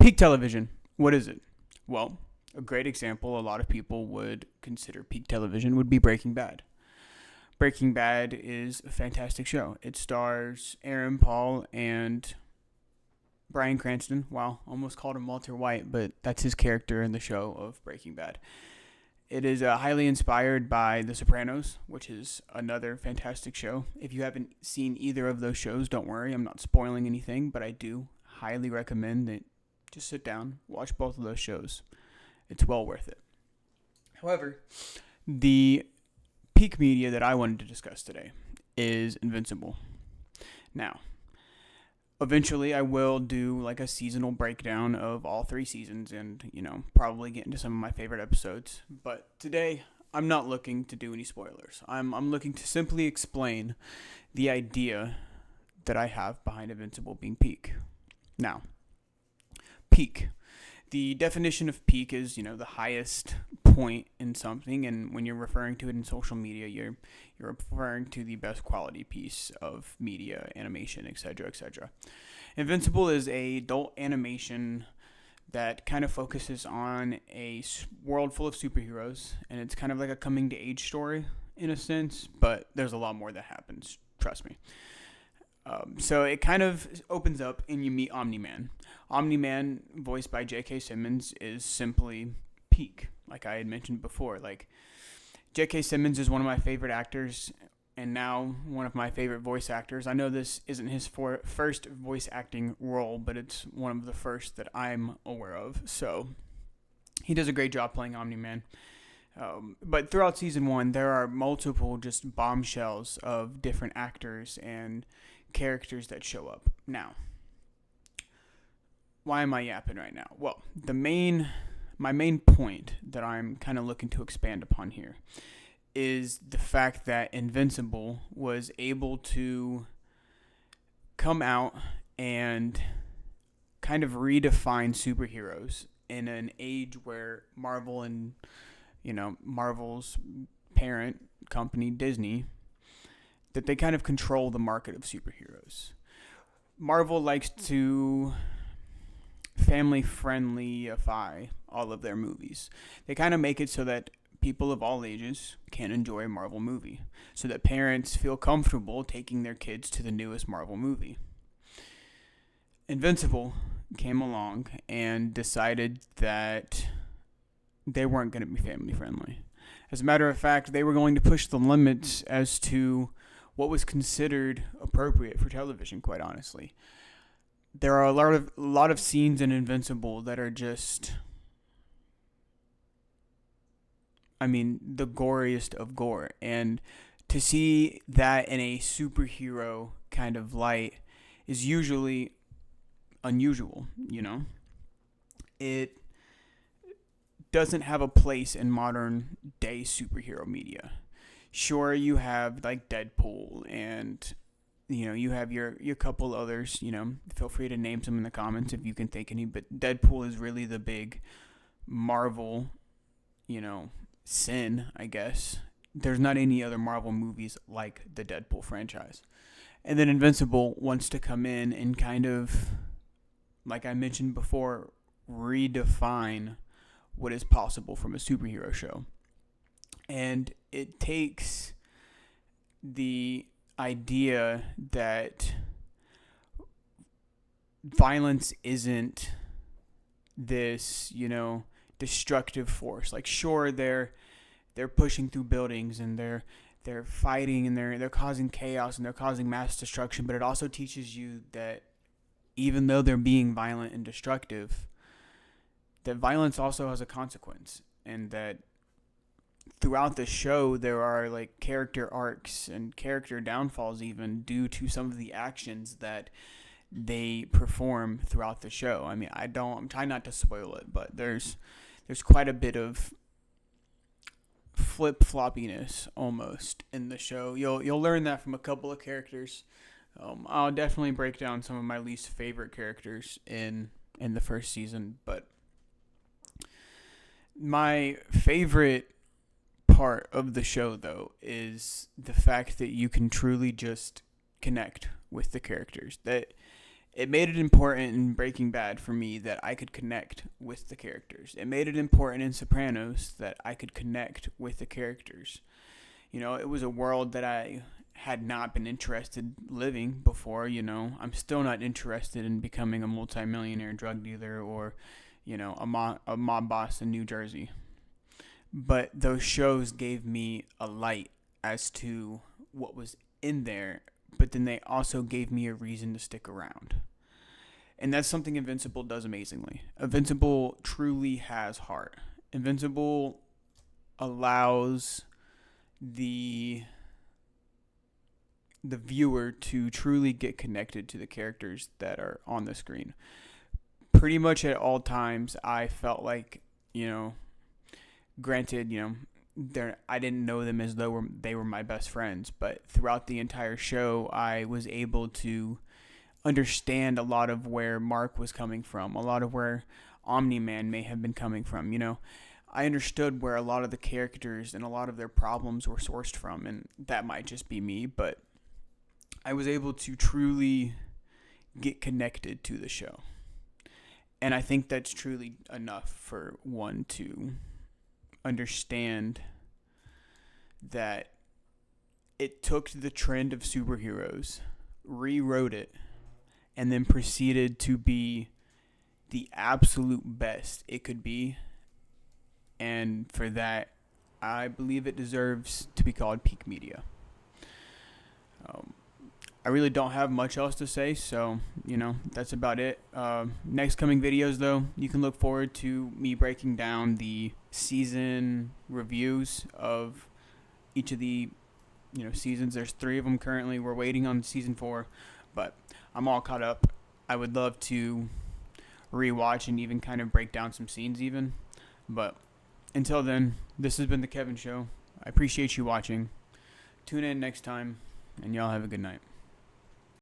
Peak television. What is it? Well, a great example a lot of people would consider peak television would be Breaking Bad. Breaking Bad is a fantastic show. It stars Aaron Paul and Bryan Cranston. Wow, almost called him Walter White, but that's his character in the show of Breaking Bad. It is highly inspired by The Sopranos, which is another fantastic show. If you haven't seen either of those shows, don't worry, I'm not spoiling anything, but I do highly recommend that just sit down, watch both of those shows. It's well worth it. However, the peak media that I wanted to discuss today is Invincible. Now, eventually I will do like a seasonal breakdown of all 3 seasons and, probably get into some of my favorite episodes. But today, I'm not looking to do any spoilers. I'm looking to simply explain the idea that I have behind Invincible being peak. Now, peak. The definition of peak is, the highest point in something, and when you're referring to it in social media, you're referring to the best quality piece of media, animation, etc., etc. Invincible is a adult animation that kind of focuses on a world full of superheroes, and it's kind of like a coming to age story in a sense, but there's a lot more that happens, trust me. So it kind of opens up and you meet Omni-Man. Omni-Man, voiced by J.K. Simmons, is simply peak, like I had mentioned before. Like, J.K. Simmons is one of my favorite actors and now one of my favorite voice actors. I know this isn't his first voice acting role, but it's one of the first that I'm aware of. So he does a great job playing Omni-Man. But throughout season 1, there are multiple just bombshells of different actors and characters that show up. Now, why am I yapping right now? Well, my main point that I'm kind of looking to expand upon here is the fact that Invincible was able to come out and kind of redefine superheroes in an age where Marvel and, Marvel's parent company, Disney, that they kind of control the market of superheroes. Marvel likes to family-friendlyify all of their movies. They kind of make it so that people of all ages can enjoy a Marvel movie, so that parents feel comfortable taking their kids to the newest Marvel movie. Invincible came along and decided that they weren't going to be family-friendly. As a matter of fact, they were going to push the limits as to what was considered appropriate for television, quite honestly. There are a lot of scenes in Invincible that are just, the goriest of gore. And to see that in a superhero kind of light is usually unusual, It doesn't have a place in modern day superhero media. Sure, you have like Deadpool and you have your couple others, feel free to name some in the comments if you can think any, but Deadpool is really the big Marvel, sin, I guess. There's not any other Marvel movies like the Deadpool franchise. And then Invincible wants to come in and kind of, like I mentioned before, redefine what is possible from a superhero show. And it takes the idea that violence isn't this, destructive force. Like, sure, they're pushing through buildings and they're fighting and they're causing chaos and they're causing mass destruction, but it also teaches you that even though they're being violent and destructive, that violence also has a consequence, and that throughout the show there are like character arcs and character downfalls even due to some of the actions that they perform throughout the show. I'm trying not to spoil it, but there's quite a bit of flip-floppiness almost in the show. You'll learn that from a couple of characters. I'll definitely break down some of my least favorite characters in the first season, but my favorite part of the show, though, is the fact that you can truly just connect with the characters. That It made it important in Breaking Bad for me that I could connect with the characters. It made it important in Sopranos that I could connect with the characters. You know, it was a world that I had not been interested living before. You know, I'm still not interested in becoming a multimillionaire drug dealer or, you know, a mob boss in New Jersey. But those shows gave me a light as to what was in there, but then they also gave me a reason to stick around. And that's something Invincible does amazingly. Invincible truly has heart. Invincible allows the viewer to truly get connected to the characters that are on the screen. Pretty much at all times I felt like, you know, granted, you know, I didn't know them as though they were my best friends, but throughout the entire show, I was able to understand a lot of where Mark was coming from, a lot of where Omni Man may have been coming from. You know, I understood where a lot of the characters and a lot of their problems were sourced from, and that might just be me, but I was able to truly get connected to the show. And I think that's truly enough for one to understand that it took the trend of superheroes, rewrote it, and then proceeded to be the absolute best it could be. And for that, I believe it deserves to be called peak media. Um, I really don't have much else to say, so, you know, that's about it. Next coming videos, though, you can look forward to me breaking down the season reviews of each of the, you know, seasons. There's 3 of them currently. We're waiting on season 4, but I'm all caught up. I would love to rewatch and even kind of break down some scenes even. But until then, this has been The Kevin Show. I appreciate you watching. Tune in next time, and y'all have a good night.